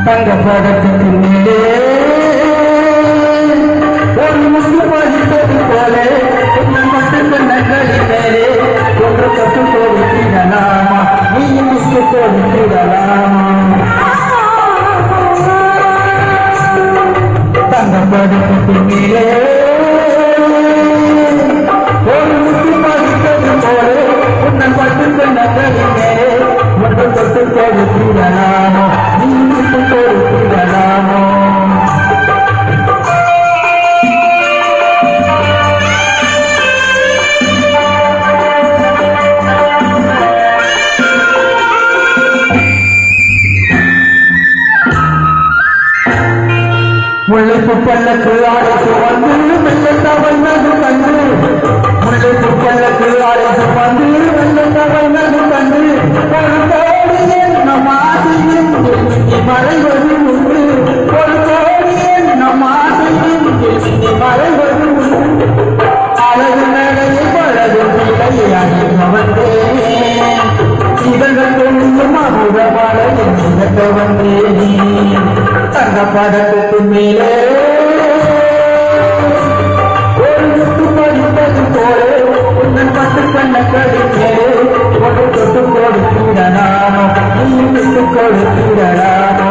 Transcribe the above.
தங்க படத்துக்கு மேலே ஒரு முத்து பதிப்பது போல மட்டும் நகரி மேலே ஒன்று கட்டு போடுகிறலாமா நீ முத்து போடுகிறலாமா தங்க படத்துக்கு மேலே ஒரு முத்து பதிப்பது போல உன்னை மட்டும் நகரி மேலே ஒன்று கட்டு போடுகிறலாமா நீ முத்து போடுகிறலாமா முல்லைப்பு பல்லக்கு ஆடைக்கு வந்து வெள்ளத்த வந்தது கண்டு முல்லைப்பு பல்லக்கு ஆடைக்கு வந்து வெள்ளத்த வந்தது கண்டு ஒரு கோடி என்ன மாதிரியும் மறைவது உண்டு ஒரு கோடி என்ன மாதிரியும் மறைவது உண்டு அழகு நடையை பழகு நிலையை அணிந்து வந்தேன் இவர்கள் கொள்ளும் அமுத மலையை நிகழ்த்த வந்தேன் தங்க படத்துக்கு மேலே ஒரு முத்து பதிப்பது போல உன்னன் பட்டு கண்ண கடிக்கே ஒரு தொட்டு கொடுக்கிறனானோ நீ விட்டு கொடுக்கிறனானோ